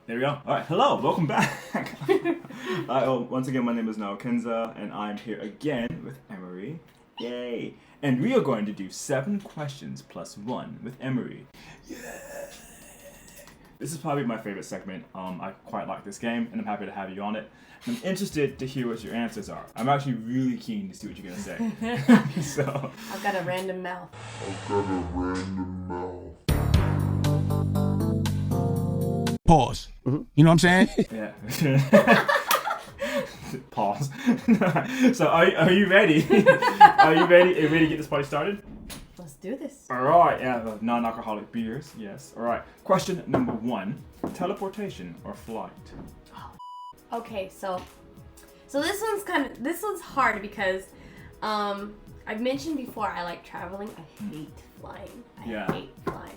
There we go. All right, hello, welcome back. Once again, my name is Nao Kenza, and I'm here again with Emory. Yay! And we are going to do 7 questions plus 1 with Emory. Yay! This is probably my favorite segment. I quite like this game, and I'm happy to have you on it. I'm interested to hear what your answers are. I'm actually really keen to see what you're gonna say. So I've got a random mouth. Pause. Mm-hmm. You know what I'm saying? Yeah. Pause. So are you ready? Are you ready to get this party started? Let's do this. Alright, yeah, non-alcoholic beers, yes. Alright, question number 1. Teleportation or flight? Okay, so this one's hard because I've mentioned before I like traveling. I hate flying. I hate flying.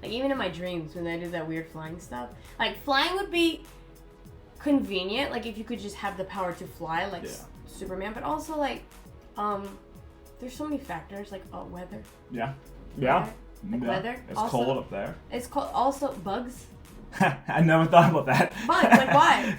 Like even in my dreams when I do that weird flying stuff. Like flying would be convenient, like if you could just have the power to fly like Superman, but also like there's so many factors like weather. Yeah. Weather. It's also, cold up there. It's cold. Also bugs. I never thought about that. Bugs, like why?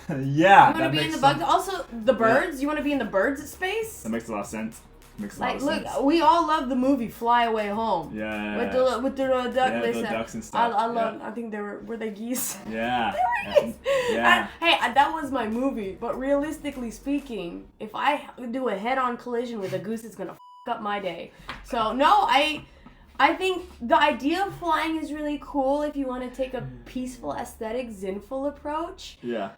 Yeah. You want to be in the bugs. Also, the birds. You want to be in the birds' space. That makes a lot of sense. Look, we all love the movie Fly Away Home. Yeah. With the duck. Yeah, the ducks and stuff. I love. I think were they geese? Yeah. They were geese. Yeah. Hey, that was my movie. But realistically speaking, if I do a head-on collision with a goose, it's gonna f up my day. So no, I think the idea of flying is really cool if you want to take a peaceful, aesthetic, zenful approach. Yeah.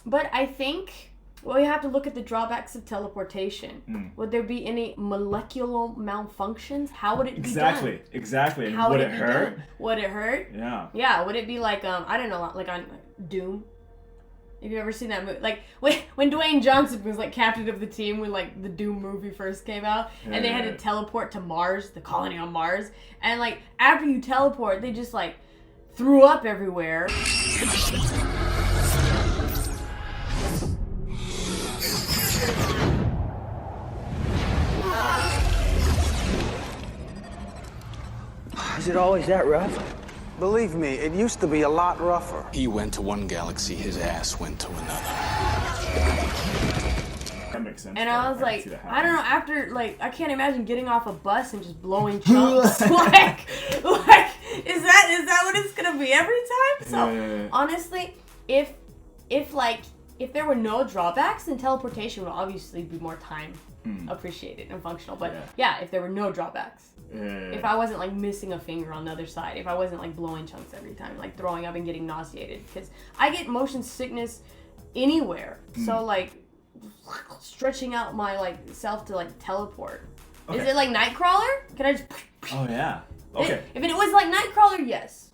But I think we have to look at the drawbacks of teleportation. Would there be any molecular malfunctions? How would it be done? Exactly. And How would it hurt? Done? Would it hurt? Yeah. Yeah. Would it be like I don't know, like on Doom? Have you ever seen that movie? Like when Dwayne Johnson was like captain of the team when like the Doom movie first came out, and they had to teleport to Mars, the colony on Mars, and like after you teleport, they just like threw up everywhere. Is it always that rough? Believe me, it used to be a lot rougher. He went to one galaxy, his ass went to another. That makes sense. And I was like, I don't know, after, like, I can't imagine getting off a bus and just blowing chunks. like, is that what it's gonna be every time? So, honestly, if there were no drawbacks, then teleportation would obviously be more time appreciated and functional. But yeah, if there were no drawbacks. If I wasn't like missing a finger on the other side, if I wasn't like blowing chunks every time, like throwing up and getting nauseated, because I get motion sickness anywhere. So like stretching out my like self to like teleport. Okay. Is it like Nightcrawler? Can I just? Oh yeah. Okay. If it was like Nightcrawler, yes.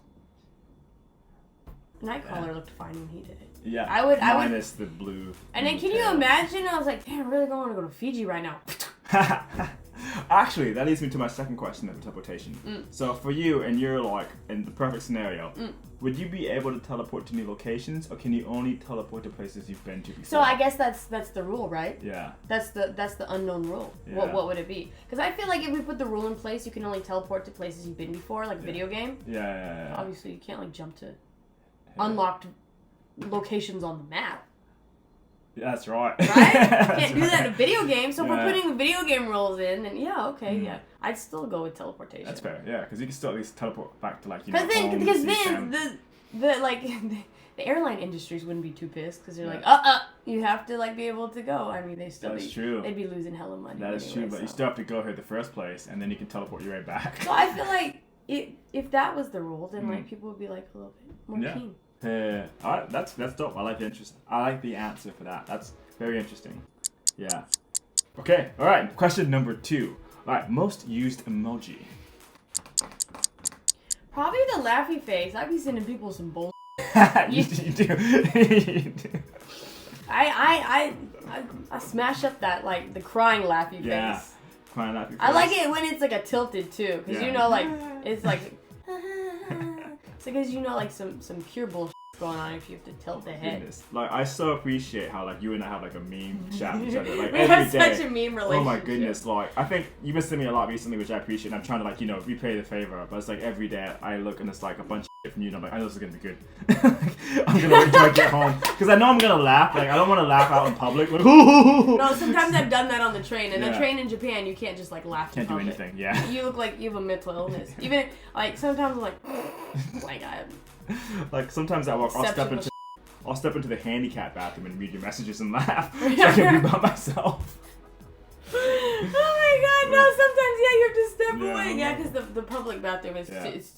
Nightcrawler looked fine when he did it. Yeah. I would. Minus the blue. And then can you imagine? I was like, damn, I really don't want to go to Fiji right now. Actually, that leads me to my second question of teleportation. So for you, and you're like in the perfect scenario, would you be able to teleport to new locations, or can you only teleport to places you've been to before? So I guess that's the rule, right? Yeah. That's the unknown rule. Yeah. What would it be? Because I feel like if we put the rule in place, you can only teleport to places you've been before, like a video game. Yeah. Obviously, you can't like jump to unlocked locations on the map. Yeah, that's right. Right? Can't do that in a video game. So if we're putting the video game rules in, then yeah, I'd still go with teleportation. That's fair. Yeah, because you can still at least teleport back to like because then the airline industries wouldn't be too pissed because they're like, you have to like be able to go. I mean, true. They'd be losing hella money. That is true, but you still have to go here in the first place, and then you can teleport you right back. So I feel like if that was the rule, then like people would be like a little bit more keen. Yeah. Alright, that's dope. I like the answer for that. That's very interesting. Yeah. Okay, alright, question number 2. Alright, most used emoji. Probably the laughy face. I'd be sending people some bullshit. You do. I smash up that like the crying laughy face. Crying laughy face. I like it when it's like a tilted too, because you know like it's like it's because you know like some pure bullshit going on if you have to tilt the head. Goodness. Like I so appreciate how like you and I have like a meme chat with each other. Like we every have day. such a meme relationship. Oh my goodness, like I think you've been sending me a lot recently, which I appreciate, and I'm trying to like, repay the favor, but it's like every day I look and it's like a bunch of from you, and I'm like, I know this is gonna be good. I'm gonna wait until I get home because I know I'm gonna laugh. Like I don't want to laugh out in public. Like, No, sometimes I've done that on the train. And the train in Japan, you can't just like laugh. Can't do anything. Yeah. You look like you have a mental illness. Even like sometimes I'm like I. Like sometimes I'll step into the handicap bathroom and read your messages and laugh. So I can be by myself. Oh my god, no, sometimes you have to step away. Yeah, because the public bathroom is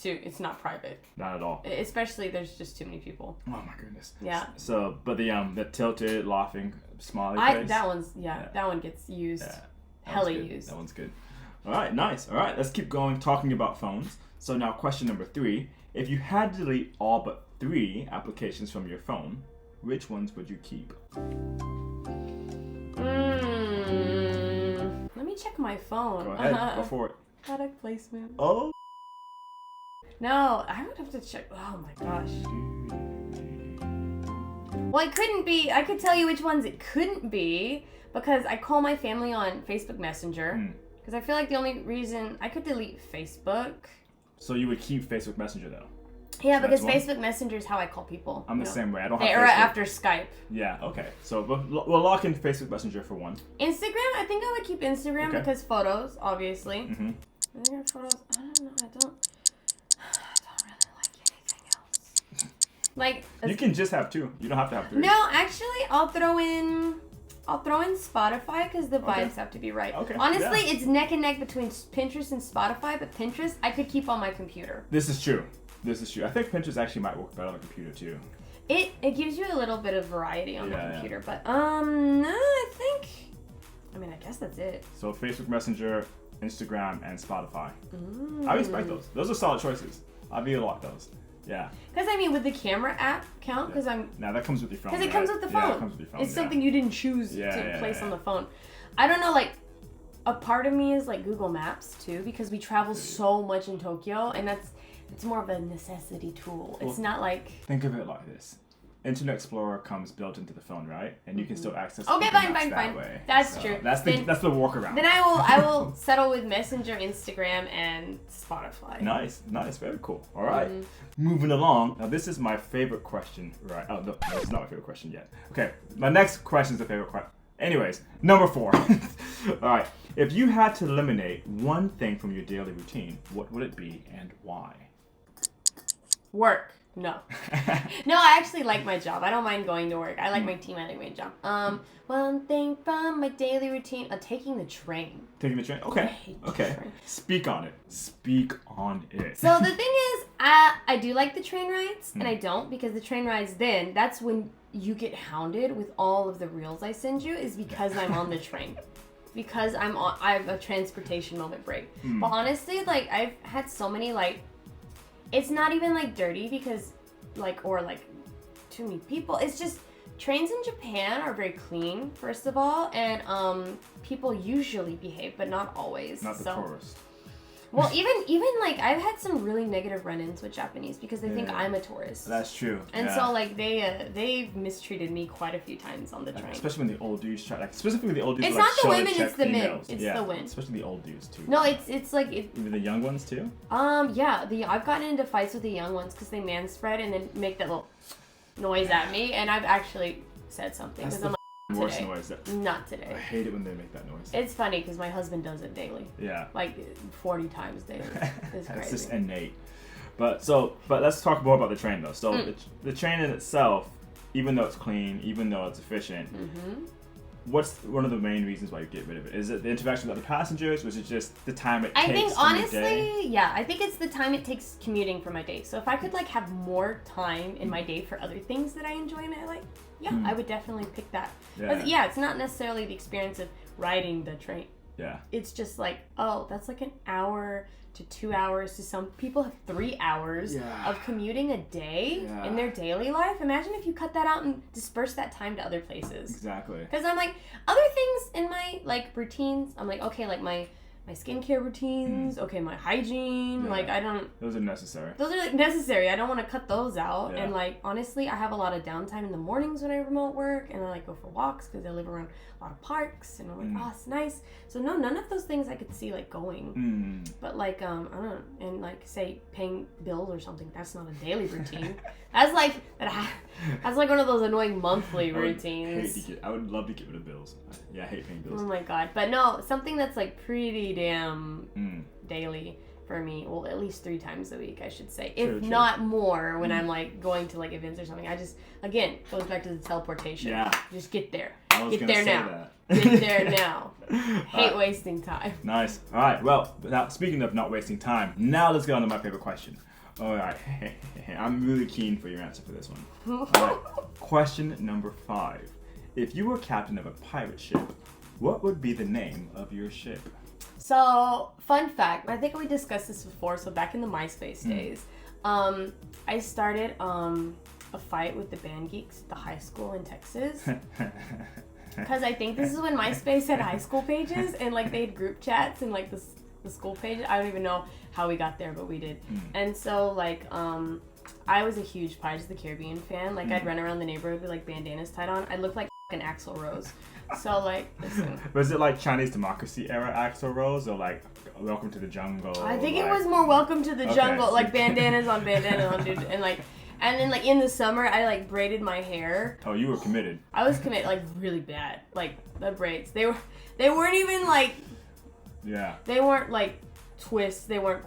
it's not private. Not at all. Especially there's just too many people. Oh my goodness. Yeah. So, but the tilted, laughing, smiley face. That one gets used. Yeah. Hella used. That one's good. All right, nice. All right, let's keep going talking about phones. So now question number 3. If you had to delete all but 3 applications from your phone, which ones would you keep? Let me check my phone. Go ahead, go for it. Product placement. Oh. No, I would have to check. Oh my gosh. Well, it couldn't be. I could tell you which ones it couldn't be because I call my family on Facebook Messenger. Because I feel like the only reason I could delete Facebook. So you would keep Facebook Messenger though? Yeah, because Facebook Messenger is how I call people. I'm the same way. I don't have era Facebook. after Skype. Yeah, okay. So we'll lock in Facebook Messenger for one. Instagram, I think I would keep Instagram because photos, obviously. Mm-hmm. I think our photos, I don't know, I don't really like anything else. Like you can just have 2. You don't have to have 3. No, actually, I'll throw in Spotify because the vibes have to be right. Okay. Honestly, it's neck and neck between Pinterest and Spotify, but Pinterest I could keep on my computer. This is true. I think Pinterest actually might work better on a computer too. It gives you a little bit of variety on the computer, but no, I guess that's it. So Facebook Messenger, Instagram, and Spotify. I respect those. Those are solid choices. I'll be a lot of those. Yeah. Because would the camera app count? Because Now that comes with your phone. Because it comes with the phone. Yeah, it comes with your phone. It's something you didn't choose to place on the phone. I don't know, like a part of me is like Google Maps too, because we travel so much in Tokyo, and it's more of a necessity tool. It's not like... Think of it like this. Internet Explorer comes built into the phone, right? And you can still access Okay, Google fine. Maps that way. That's true. That's the workaround. Then I will settle with Messenger, Instagram, and Spotify. Nice. Very cool. All right. Moving along. Now, this is my favorite question, right? Oh, no, it's not my favorite question yet. Okay, my next question is the favorite question. Anyways, number 4. All right. If you had to eliminate one thing from your daily routine, what would it be and why? Work. No. No, I actually like my job. I don't mind going to work. I like my team. I like my job. One thing from my daily routine, taking the train. Taking the train? Okay. Train. Speak on it. So the thing is, I do like the train rides, and I don't, because the train rides that's when you get hounded with all of the reels I send you, is because I'm on the train. Because I have a transportation moment break. But honestly, like, I've had so many, like, it's not even like dirty because or too many people. It's just trains in Japan are very clean, first of all, and people usually behave, but not always. Not the tourist. Well, even like I've had some really negative run-ins with Japanese because they think I'm a tourist. That's true. And so like they've mistreated me quite a few times on the train. Especially when the old dudes try, specifically the old dudes. It's like, not the women, it's the females. men. It's the women. Especially the old dudes too. No, it's like Even the young ones too. Yeah. I've gotten into fights with the young ones because they manspread and then make that little noise at me, and I've actually said something because I'm like. Worst noise. Not today. I hate it when they make that noise. It's funny because my husband does it daily. Yeah. Like 40 times daily. It's crazy. It's just innate. But let's talk more about the train though. So the train in itself, even though it's clean, even though it's efficient, what's one of the main reasons why you get rid of it? Is it the interaction with other passengers? Was it just the time it takes? I think from your day? honestly, yeah. I think it's the time it takes commuting for my day. So if I could like have more time in my day for other things that I enjoy and I like, I would definitely pick that. Yeah. It's not necessarily the experience of riding the train. Yeah. It's just like, oh, that's like an hour to 2 hours to some people have 3 hours of commuting a day in their daily life. Imagine if you cut that out and disperse that time to other places. Exactly. Because I'm like, other things in my like routines, I'm like, okay, like my my skincare routines, okay, my hygiene. Yeah. Like, I don't... Those are necessary. Those are, like, necessary. I don't want to cut those out. Yeah. And, like, honestly, I have a lot of downtime in the mornings when I remote work. And I, like, go for walks because I live around a lot of parks. And I'm like, oh, it's nice. So, no, none of those things I could see, like, going. But, like, I don't know. And, like, say, paying bills or something, that's not a daily routine. That's, like, that's, like, one of those annoying monthly routines. I would love to get rid of bills. Yeah, I hate paying bills. Oh, my God. But, no, something that's, like, pretty damn daily for me. Well, at least 3 times a week, I should say. If not more when I'm, like, going to, like, events or something. I just, again, goes back to the teleportation. Yeah. Just get there. Get there now. Get there now. Hate wasting time. Nice. All right. Well, now speaking of not wasting time, now let's get on to my favorite question. All right. I'm really keen for your answer for this one. All right. Question number 5. If you were captain of a pirate ship, what would be the name of your ship? So, fun fact, I think we discussed this before, so back in the MySpace days, I started a fight with the band geeks at the high school in Texas. Because I think this is when MySpace had high school pages, and, like, they had group chats and, like, the school page. I don't even know how we got there, but we did. And so, like, I was a huge Pirates of the Caribbean fan. Like, I'd run around the neighborhood with, like, bandanas tied on. I looked like an Axl Rose. So, like, listen. Was it like Chinese democracy era Axl Rose, or like Welcome to the Jungle? I think it was more Welcome to the Jungle, like bandanas on, dude. And then, like, in the summer, I, like, braided my hair. Oh, you were committed. I was committed, like, really bad. Like, the braids. They weren't even, like... Yeah. They weren't, like, twists. They weren't...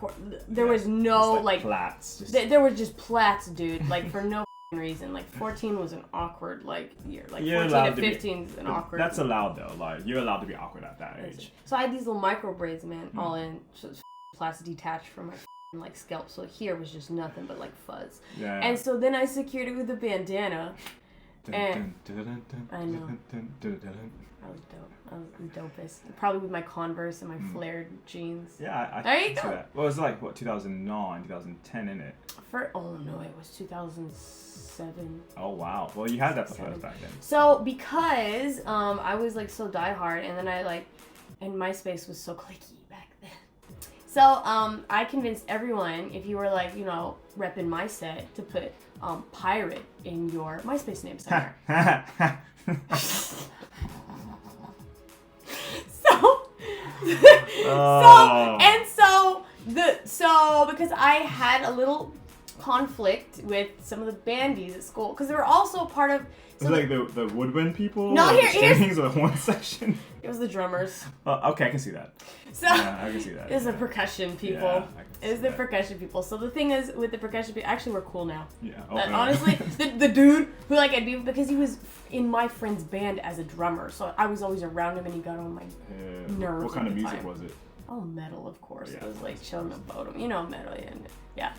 There was no, like... Plaits. There were just plaits, dude. Like, for no reason. Like, 14 was an awkward, like, year. Like, You're 14 to 15 is an awkward... That's allowed, though. Like, you're allowed to be awkward at that age. So I had these little micro braids, man, all in. So plaits detached from my like scalp, so here was just nothing but like fuzz. Yeah. And so then I secured it with a bandana. And I know. I was dope. I was the dopest. Probably with my Converse and my flared jeans. Yeah, I there you see go. that. Well, it was like, what, 2009, 2010, innit? Oh no, it was 2007. Oh, wow. Well, you had that for back then. So, because I was like so diehard, and then and MySpace was so cliquey back then. So, I convinced everyone, if you were like, you know, repping my set, to put pirate in your MySpace name somewhere. So because I had a little conflict with some of the bandies at school, because they were also part of... Was it like the woodwind people? No, or here's... the strings or the horn section? It was the drummers. Okay, I can see that. So, yeah, I can see that. It was the percussion people. Yeah, it was the percussion people. So the thing is, with the percussion people, actually we're cool now. Yeah. But honestly, the dude who like I'd be, because he was in my friend's band as a drummer, so I was always around him and he got on my nerves. What kind of music was it? Oh, metal, of course. Yeah, it was like chilling about him. You know, metal, yeah.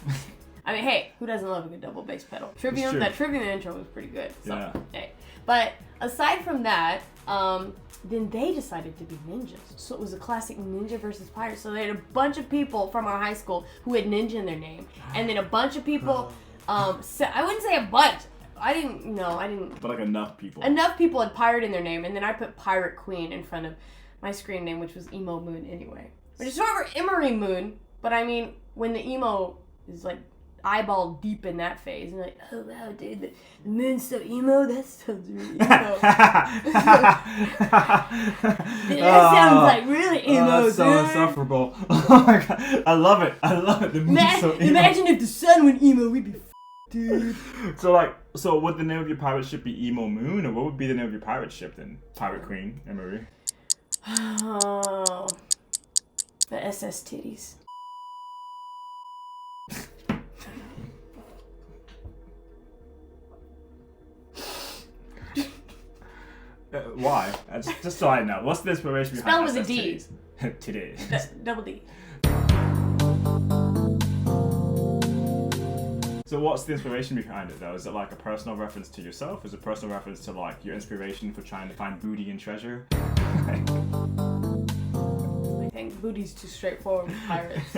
I mean, hey, who doesn't love a good double bass pedal? That Trivium intro was pretty good. So, yeah. Hey. But aside from that, then they decided to be ninjas. So it was a classic ninja versus pirate. So they had a bunch of people from our high school who had ninja in their name. And then a bunch of people, I wouldn't say a bunch. I didn't. But like enough people. Enough people had pirate in their name. And then I put Pirate Queen in front of my screen name, which was Emo Moon anyway. Which is sort of Emory Moon. But I mean, when the emo is like eyeball deep in that phase, and like, oh wow, dude, the moon's so emo. That sounds really emo. That sounds like really emo, that's so insufferable. Oh my god, I love it. The moon's so emo. Imagine if the sun went emo, we'd be dude. So would the name of your pirate ship be Emo Moon, or what would be the name of your pirate ship then? Pirate Queen, Emory. Oh, the SS titties. Why? Just so I know. What's the inspiration behind Spelled with a D. Titties. Double D. So what's the inspiration behind it though? Is it like a personal reference to yourself? Is it a personal reference to like your inspiration for trying to find booty and treasure? I think booty's too straightforward with pirates.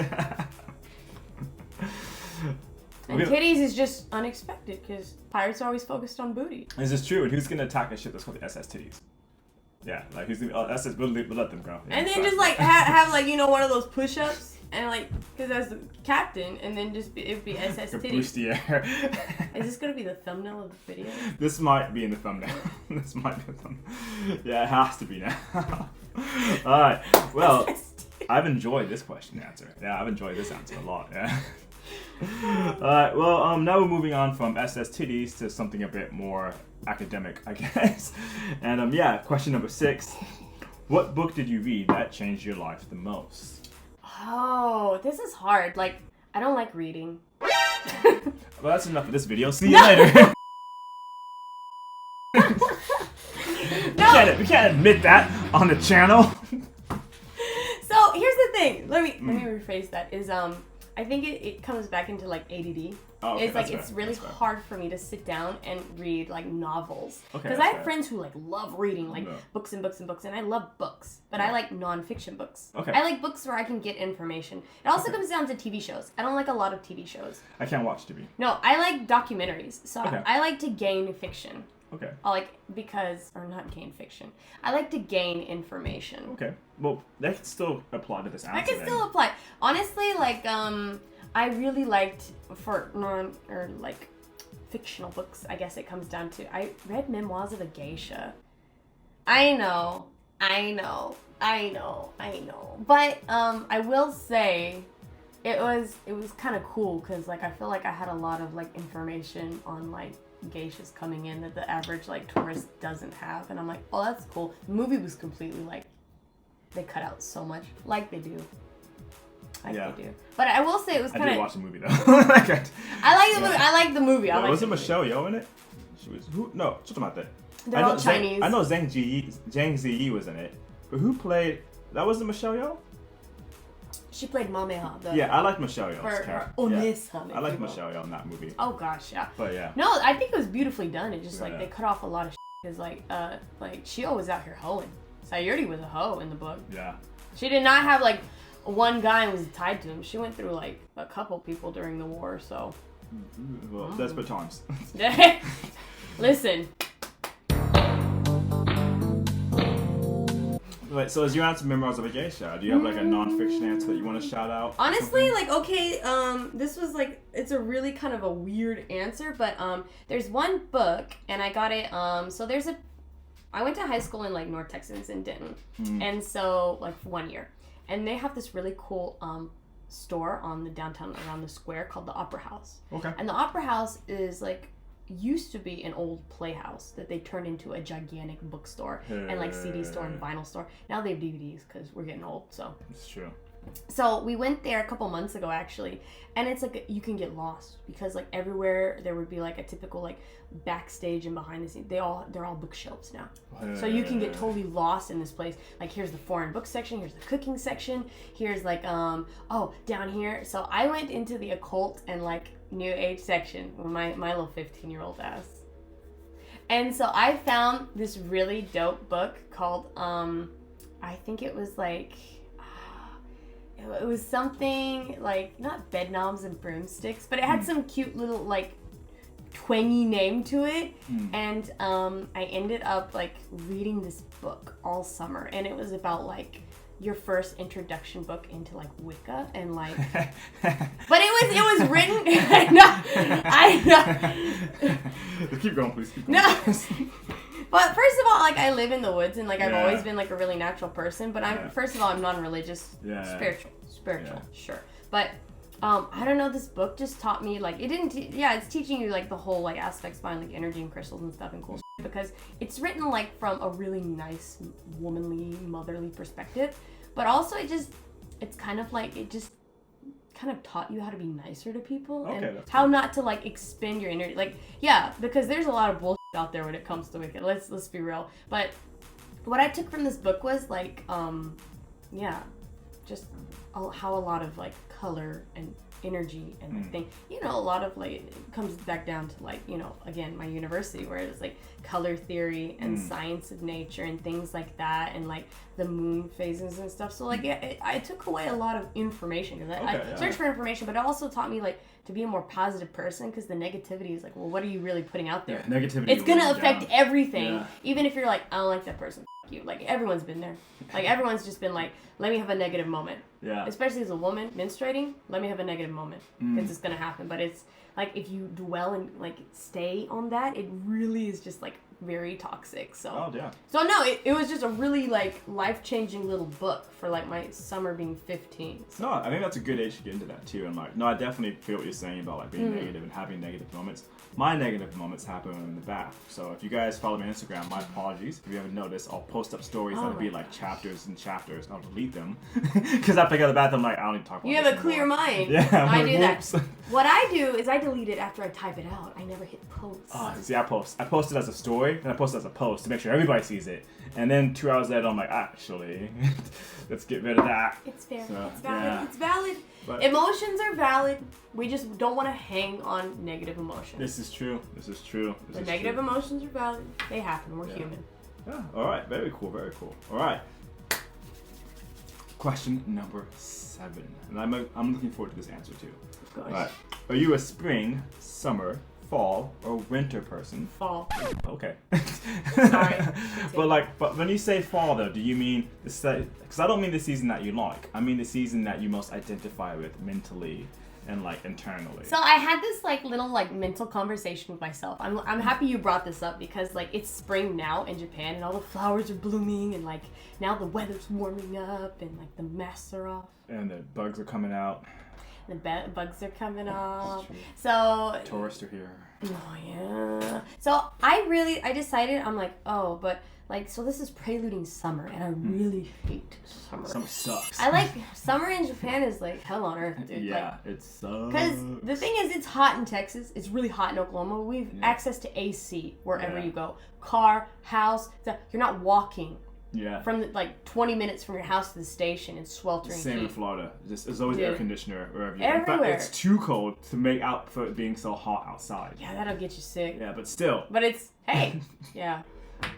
And titties is just unexpected because pirates are always focused on booty. Is this true? And who's gonna attack a ship that's called the SS Titties? Yeah, like who's gonna? Oh, that's it. We'll let them go. Yeah, And then fine. just like have like one of those push-ups and like because as the captain and then just it'd be SS Like a titties. bustier. Is this gonna be the thumbnail of the video? This might be in the thumbnail. This might be the thumbnail. Yeah, it has to be now. Alright, well, I've enjoyed this question and answer. Yeah, I've enjoyed this answer a lot, yeah. Alright, well, now we're moving on from SS titties to something a bit more academic, I guess. And yeah, question number 6. What book did you read that changed your life the most? Oh, this is hard. Like, I don't like reading. Well, that's enough of this video. See you later. We can't admit that on the channel. So here's the thing. Let me rephrase that. Is I think it comes back into like ADD. Oh, okay, it's like that's it's fair, really that's fair. hard for me to sit down and read like novels Okay, because that's I have fair. friends who like love reading like Yeah. books and books and books, and I love books, but I like non-fiction books. Okay. I like books where I can get information. It also comes down to TV shows. I don't like a lot of TV shows. I can't watch TV. No, I like documentaries. So Okay. I like to gain fiction. Okay. Or not gain fiction. I like to gain information. Okay. Well, that can still apply to this answer. I can then. still apply. Honestly, like, I really liked fictional books, I guess it comes down to. I read Memoirs of a Geisha. I know. But, I will say, it was kind of cool, because, like, I feel like I had a lot of, like, information on, like, geishas coming in that the average, like, tourist doesn't have. And I'm like, oh, that's cool. The movie was completely, like, they cut out so much. Like they do. They do. But I will say it was kind I of... did watch the movie, though. I like the movie. I like the movie. Was it Michelle Yeoh in it? She was... Who? No, They're all Chinese. I know Zhang Ziyi was in it. But who played... That wasn't Michelle Yeoh? She played Mameha. Yeah, I like Michelle Yeoh's character. Her Onesa, I like Michelle Yeoh in that movie. Oh gosh, yeah. But yeah. No, I think it was beautifully done. It just like Yeah. they cut off a lot of because like Shio was out here hoeing. Sayuri was a hoe in the book. Yeah. She did not have like one guy who was tied to him. She went through like a couple people during the war. So Well, desperate times. listen. Wait, so as you answer Memoirs of a Geisha, do you have like a non-fiction answer that you want to shout out? Honestly, like, okay, this was like, it's a really kind of a weird answer, but there's one book, and I got it, so I went to high school in like North Texas in Denton, and so like for 1 year, and they have this really cool store on the downtown around the square called the Opera House. Okay. And the Opera House is like used to be an old playhouse that they turned into a gigantic bookstore and like CD store and vinyl store. Now they have DVDs because we're getting old, so. It's true. So we went there a couple months ago actually, and it's like you can get lost because like everywhere there would be like a typical like backstage and behind the scenes. They're all bookshelves now, so you can get totally lost in this place. Like here's the foreign book section, here's the cooking section, here's like down here. So I went into the occult and like New Age section with my little 15-year-old ass, and so I found this really dope book called I think it was like. It was something like not bed knobs and broomsticks, but it had some cute little like twangy name to it. And I ended up like reading this book all summer, and it was about like your first introduction book into like Wicca and like but it was written I know. Keep going, please. Keep going. No. But first of all, like I live in the woods, and like I've always been like a really natural person. But first of all, I'm non-religious, spiritual, sure. But I don't know. This book just taught me like it didn't. It's teaching you like the whole like aspects behind like energy and crystals and stuff and cool shit, because it's written like from a really nice, womanly, motherly perspective. But also, it's kind of like it just kind of taught you how to be nicer to people and how not to like expend your energy. Like because there's a lot of bullshit out there when it comes to Wicca. Let's be real. But what I took from this book was like just how a lot of like color and energy and like thing, a lot of like it comes back down to like again my university where it's like color theory and science of nature and things like that, and like the moon phases and stuff. So like I took away a lot of information because I searched for information, but it also taught me like to be a more positive person, because the negativity is like, well, what are you really putting out there? Negativity. It's gonna affect everything, even if you're like, I don't like that person. you. Like, everyone's been there. Like, everyone's just been like, let me have a negative moment. Yeah. Especially as a woman menstruating, let me have a negative moment. Because it's going to happen. But it's, like, if you dwell and, like, stay on that, it really is just, like, very toxic. So, Oh, yeah. So no, it was just a really, like, life-changing little book for, like, my summer being 15. So. No, I think that's a good age to get into that, too. And, like, no, I definitely feel what you're saying about, like, being negative and having negative moments. My negative moments happen in the bath. So if you guys follow me on Instagram, my apologies. If you haven't noticed, I'll post up stories that'll be, like, chapters and chapters, and I'll delete them. Because I pick out the bath, I'm like, I don't need to talk about You this have a anymore. clear mind. Yeah, I'm I like, do whoops. that. What I do is I delete it after I type it out. I never hit post. Oh, see, I post it as a story, and I post it as a post to make sure everybody sees it. And then 2 hours later, I'm like, actually, let's get rid of that. It's fair. So, It's valid. yeah. It's valid. But- Emotions are valid. We just don't want to hang on negative emotions. This is true. This is true. This The is negative true. emotions are valid. They happen. We're Yeah. human. Yeah. All right. Very cool. Very cool. All right. Question number 7, and I'm looking forward to this answer too. Gosh. All right. Are you a spring, summer, fall, or winter person? Fall. Okay. Sorry. but when you say fall though, do you mean because I don't mean the season that you like. I mean the season that you most identify with mentally and like internally. So I had this like little like mental conversation with myself. I'm happy you brought this up because like it's spring now in Japan and all the flowers are blooming and like now the weather's warming up and like the masks are off. And the bugs are coming out. The bugs are coming off. true. So Tourists are here. oh yeah. So I decided I'm like, oh, but like so this is preluding summer and I really hate summer. Summer sucks. I like summer in Japan is like hell on earth, dude. Yeah, it sucks. Because the thing is, it's hot in Texas. It's really hot in Oklahoma. We've access to AC wherever Yeah. you go. Car, house. You're not walking Yeah. from like 20 minutes from your house to the station in sweltering Same in heat. Florida. There's always Dude. air conditioner wherever you go. In fact, Everywhere. it's too cold to make up for it being so hot outside. Yeah, that'll get you sick. Yeah, but still. But it's, hey, yeah.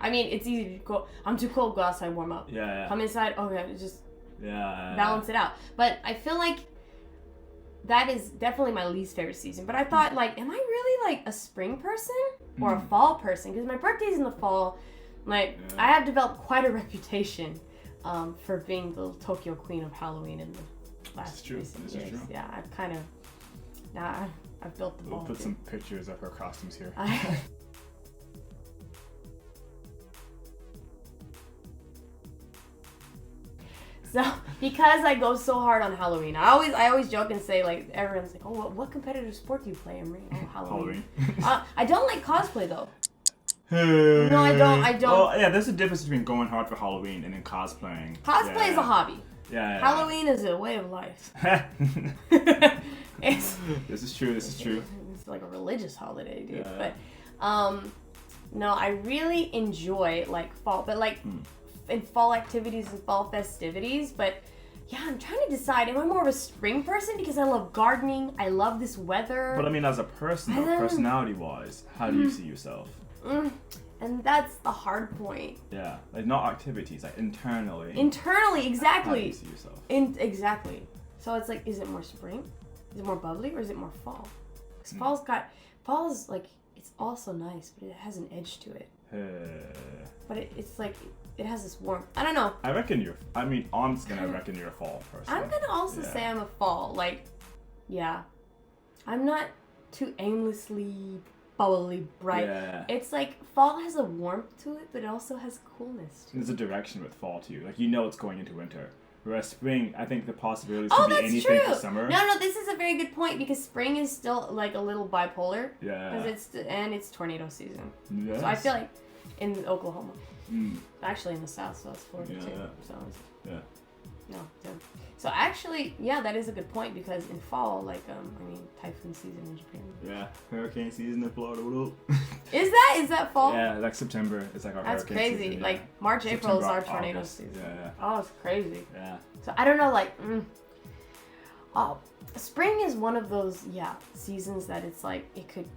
I mean, it's easy to go, I'm too cold, go outside, warm up. Yeah, Come yeah. inside, okay, just Yeah. balance it out. But I feel like that is definitely my least favorite season. But I thought, like, am I really like a spring person or a fall person? Because my birthday's in the fall. Like, I have developed quite a reputation for being the Tokyo Queen of Halloween in the last true. recent This is years. true. Yeah, I've kind of, I've built the We'll ball. put dude. some pictures of her costumes here. So because I go so hard on Halloween, I always joke and say like everyone's like, oh, what competitive sport do you play, Emory? Oh, Halloween. I don't like cosplay though. No, I don't. Oh, yeah, there's a difference between going hard for Halloween and then cosplaying. Cosplay is a hobby. Yeah. Halloween is a way of life. it's This is true. This is true. it's like a religious holiday, dude. Yeah. But no, I really enjoy like fall, but like in fall activities and fall festivities. But yeah, I'm trying to decide. Am I more of a spring person because I love gardening? I love this weather. But I mean, as a person, though, personality-wise, how do you see yourself? And that's the hard point. Yeah, like not activities, like internally. Internally, How do exactly. you see yourself? Exactly. So it's like, is it more spring? Is it more bubbly or is it more fall? Because fall is like, it's also nice, but it has an edge to it. But it's like, it has this warmth. I don't know. I'm just gonna reckon you're a fall person. I'm gonna also Yeah. say I'm a fall. Like, yeah. I'm not too aimlessly, bubbly, bright. Yeah. It's like, fall has a warmth to it, but it also has coolness to it. There's a direction with fall too. Like you know it's going into winter. Whereas spring, I think the possibilities Oh, could be that's anything true. for summer. No, this is a very good point because spring is still like a little bipolar. Yeah. Because it's tornado season. Yes. So I feel like in Oklahoma, Mm. actually in the south, so that's Florida Yeah, too. yeah. So it's, Yeah. no, yeah. So actually, yeah, that is a good point because in fall, like typhoon season in Japan. Yeah. Hurricane season in Florida. What up? Is that fall? Yeah, like September. It's like our That's hurricane crazy. season. Like yeah. March, April is September, our tornado August. season. Yeah, Oh, it's crazy. yeah. So I don't know, like, spring is one of those seasons that it's like it could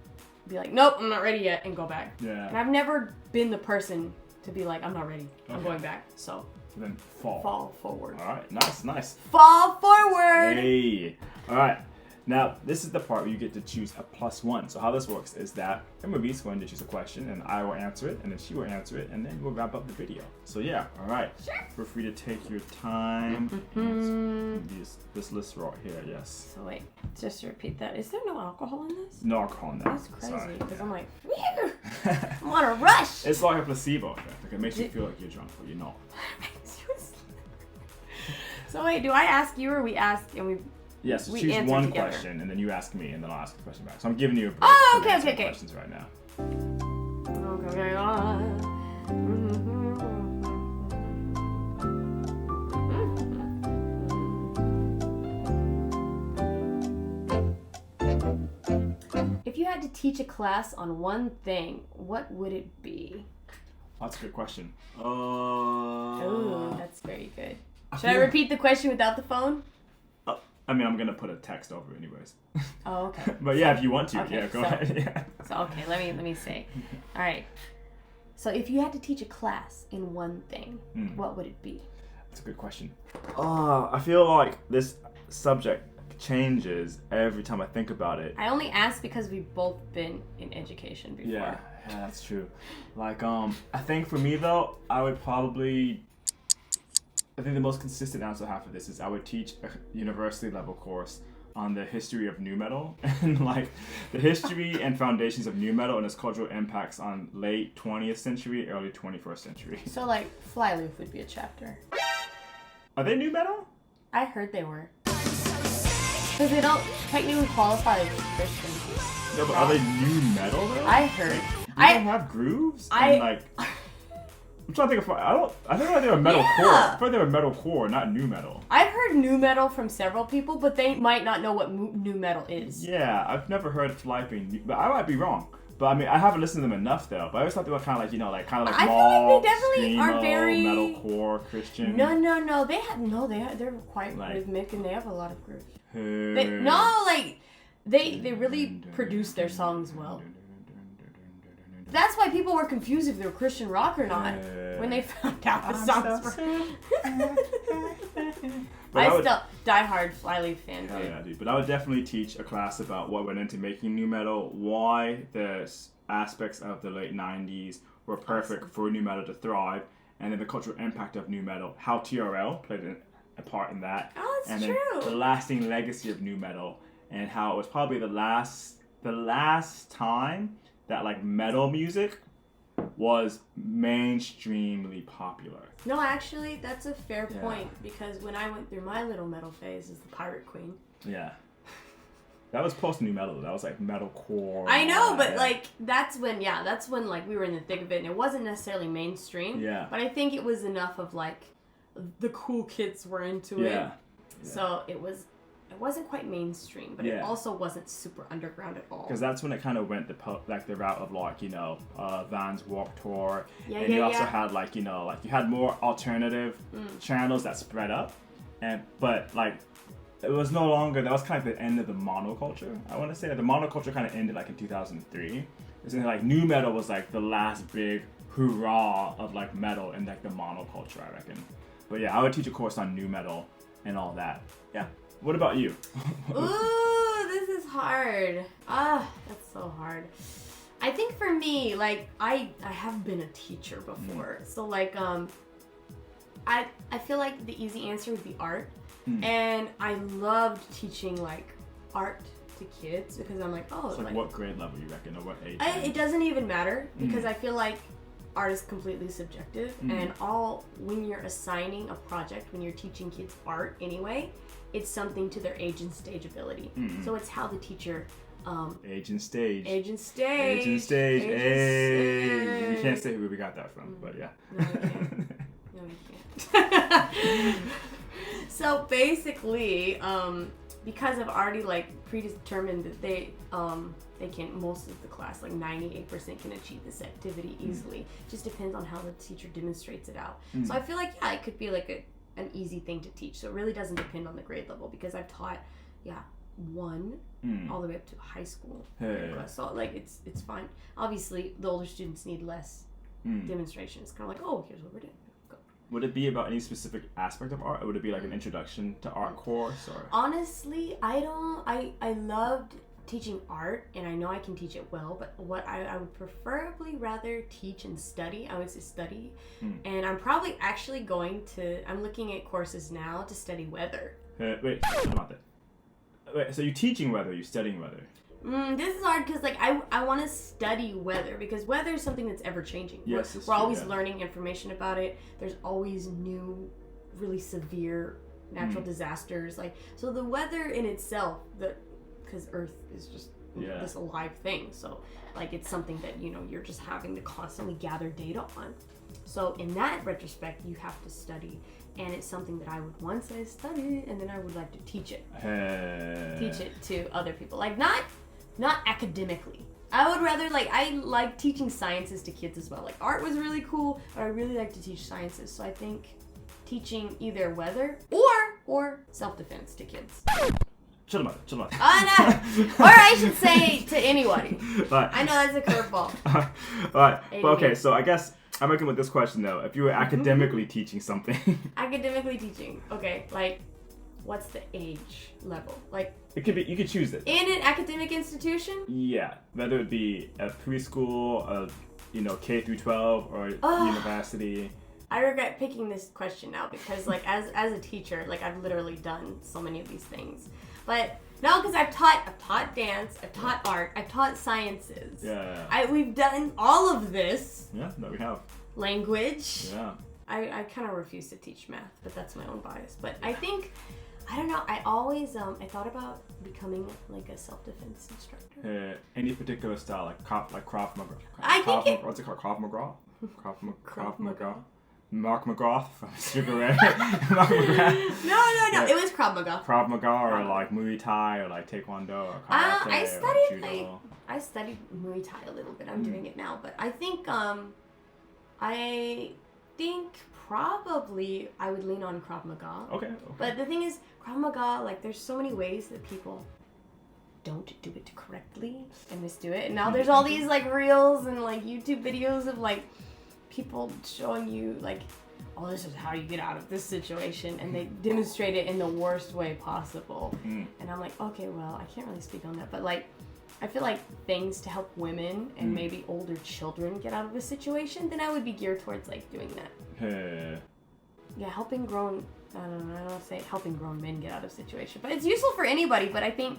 be like, nope, I'm not ready yet, and go back. Yeah. And I've never been the person to be like, I'm not ready, I'm Okay. going back. So Then fall. fall forward. All right. Nice. Nice. Fall forward. Hey. All right. Now, this is the part where you get to choose a +1. So how this works is that Emory is going to choose a question, and I will answer it, and then she will answer it, and then we'll wrap up the video. So yeah, all right. Sure. Feel free to take your time. This list right here, yes. So wait, just to repeat that. Is there no alcohol in this? No alcohol in that. That's crazy, Sorry. because I'm like, phew, I'm on a rush. It's like a placebo effect. Like it makes you feel like you're drunk, but you're not. So wait, do I ask you or we ask and we? Yes, we choose answer one together. question, and then you ask me, and then I'll ask the question back. So I'm giving you a break. Oh, to answer okay. questions right now. Okay. If you had to teach a class on one thing, what would it be? That's a good question. Ooh, that's very good. Should I repeat the question without the phone? I mean, I'm gonna put a text over anyways. Oh, okay. But yeah, if you want to, Okay, yeah, go so- ahead. Yeah. So okay, let me say. All right. So if you had to teach a class in one thing, what would it be? That's a good question. I feel like this subject changes every time I think about it. I only ask because we've both been in education before. Yeah, that's true. Like, I think for me though, I think the most consistent answer I have for this is I would teach a university level course on the history of nu metal and like the history and foundations of nu metal and its cultural impacts on late 20th century, early 21st century. So like Flyleaf would be a chapter. Are they nu metal? I heard they were. Because they don't technically qualify as Christian. No, but are they nu metal though? I heard. They don't have grooves? And like, I'm trying to think of. I think like they were metalcore. I thought they were metalcore, not nu metal. I've heard nu metal from several people, but they might not know what nu metal is. Yeah, I've never heard Flyleaf being nu, but I might be wrong. But I mean, I haven't listened to them enough though. But I always thought they were kind of like, you know, like kind of like I feel mall, like they definitely are very metalcore Christian. No. They're quite Like- rhythmic and they have a lot of grooves. Hey. They really produce their songs well. That's why people were confused if they were Christian rock or not when they found out the songs were. I still diehard Flyleaf fan, Oh dude. yeah, dude. But I would definitely teach a class about what went into making nu metal, why the aspects of the late 90s were perfect for nu metal to thrive, and then the cultural impact of nu metal, how TRL played a part in that, Oh, that's and true. then the lasting legacy of nu metal, and how it was probably the last time that like metal music was mainstreamly popular. No, actually, that's a fair point because when I went through my little metal phase as the Pirate Queen. Yeah. That was post nu metal. That was like metalcore. I know, but yeah. like that's when like we were in the thick of it and it wasn't necessarily mainstream. Yeah. But I think it was enough of like the cool kids were into it. So it wasn't quite mainstream, but it also wasn't super underground at all. Because that's when it kind of went the route of like, you know, Vans Warped Tour. Yeah, and you also had like, you know, like you had more alternative channels that spread up. But like it was no longer, that was kind of the end of the monoculture. I want to say the monoculture kind of ended like in 2003. It's like nu metal was like the last big hoorah of like metal in like the monoculture, I reckon. But yeah, I would teach a course on nu metal and all that. Yeah. What about you? Ooh, this is hard. That's so hard. I think for me, like I have been a teacher before, so like I feel like the easy answer would be art, and I loved teaching like art to kids because I'm like, oh, So like what grade level you reckon, or what age? it doesn't even matter because I feel like art is completely subjective, and when you're assigning a project, when you're teaching kids art anyway, it's something to their age and stage ability. So it's how the teacher Age and stage. Age and stage. Age and stage. Age and Hey. stage. We can't say who we got that from, but yeah. No, you can't. So basically, because I've already like predetermined that they can, most of the class, like 98% can achieve this activity easily. Just depends on how the teacher demonstrates it out. So I feel like it could be like an easy thing to teach. So it really doesn't depend on the grade level because I've taught 1 all the way up to high school. So like it's fine. Obviously the older students need less demonstration. It's kind of like, oh, here's what we're doing. Go. Would it be about any specific aspect of art, or would it be like an introduction to art course, or? Honestly, I loved teaching art, and I know I can teach it well, but what I would preferably rather teach and study, I would say study, and I'm probably actually I'm looking at courses now to study weather. Wait, not that. Wait, so you're teaching weather, you're studying weather? This is hard because I want to study weather, because weather is something that's ever changing. Yes, we're always learning information about it. There's always new, really severe natural disasters. So the weather in itself, because Earth is just this alive thing. So it's something that you're just having to constantly gather data on. So in that retrospect, you have to study, and it's something that I would once I studied, and then I would like to teach it. Teach it to other people, not academically. I would rather I like teaching sciences to kids as well. Art was really cool, but I really like to teach sciences. So I think teaching either weather or self-defense to kids. Chill out. Oh no! Or I should say to anybody. Right. I know that's a curveball. Alright, but okay, so I guess I'm working with this question though. If you were academically teaching something. Academically teaching, okay, what's the age level? It could be, you could choose it. In an academic institution? Yeah, whether it be a preschool, K through 12, or university. I regret picking this question now because, as a teacher, I've literally done so many of these things. But no, because I've taught dance, I've taught art, I've taught sciences. Yeah. We've done all of this. Yeah, that we have. Language. Yeah. I kind of refuse to teach math, but that's my own bias. But I think, I don't know, I always, I thought about becoming a self-defense instructor. Any particular style, like Krav Maga? I think what's it called? Krav Maga? Krav Maga. Mark McGrath from Sugar Ray. Mark McGrath. No. It was Krav Maga. Krav Maga, or Muay Thai, or Taekwondo, or Karate, I studied Muay Thai a little bit. I'm doing it now, but I think probably I would lean on Krav Maga. Okay. But the thing is, Krav Maga, there's so many ways that people don't do it correctly and misdo it. And now there's all these reels and YouTube videos of people showing you this is how you get out of this situation, and they demonstrate it in the worst way possible. And I'm okay, well, I can't really speak on that, but I feel things to help women and maybe older children get out of a situation, then I would be geared towards doing that. Yeah, helping grown, I don't know, I don't want to say helping grown men get out of a situation, but it's useful for anybody. But I think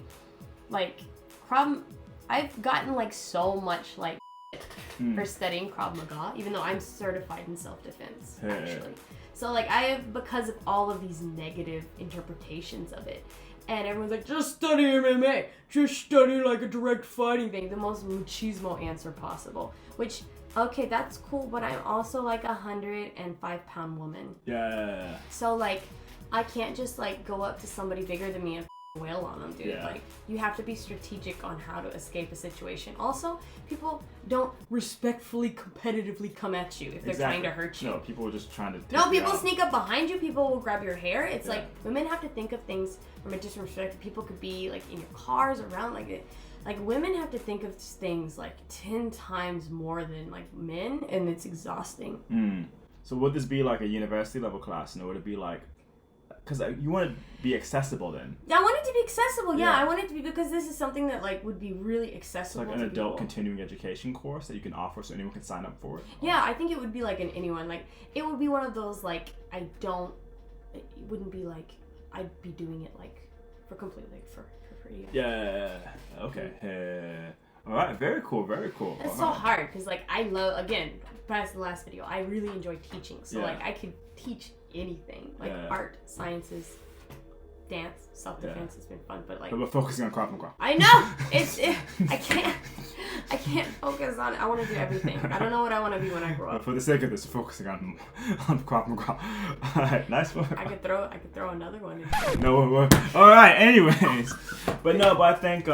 I've gotten so much for studying Krav Maga, even though I'm certified in self-defense, actually. So I have, because of all of these negative interpretations of it, and everyone's just study MMA, just study a direct fighting thing, the most machismo answer possible. Which, okay, that's cool, but I'm also a 105-pound woman. Yeah. So I can't just go up to somebody bigger than me and wail on them, dude. Yeah. You have to be strategic on how to escape a situation. Also, people don't respectfully, competitively come at you if they're trying to hurt you. No, people are just trying to take No, people you out. sneak up behind you. People will grab your hair. It's women have to think of things from a different perspective. People could be in your cars, around women have to think of things 10 times more than men, and it's exhausting. So would this be a university level class? Would it be because you want to be accessible then? Yeah, I want it to be accessible. Yeah, I want it to be, because this is something that would be really accessible. It's an adult continuing education course that you can offer, so anyone can sign up for it. Yeah, I think it would be an anyone. It would be one of those it wouldn't be I'd be doing it for completely for free. Yeah. Okay. All right. Very cool. Very cool. It's so hard because I love, again, past the last video, I really enjoy teaching. So I could teach anything art, sciences, dance, self-defense. It's been fun, but we're focusing on Krav Maga. I know I can't focus on it. I want to do everything. I don't know what I want to be when I grow up. But for the sake of this, we're focusing on Krav Maga. All right, nice one. I could throw another one in. No, all right. Anyways, but I think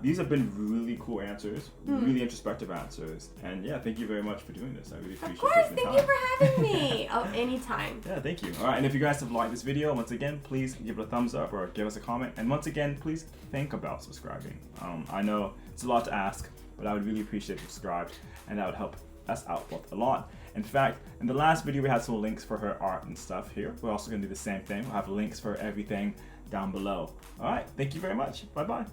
these have been really cool answers, really introspective answers, and thank you very much for doing this. I really appreciate it. Of course, thank you for having me. Oh, anytime. Yeah, thank you. All right, and if you guys have liked this video, once again, please give it a thumbs up or give us a comment, and once again, please think about subscribing. I know it's a lot to ask, but I would really appreciate if you subscribed, and that would help that's outlooked a lot. In fact, in the last video we had some links for her art and stuff here. We're also going to do the same thing. We'll have links for everything down below. All right, thank you very much. Bye bye.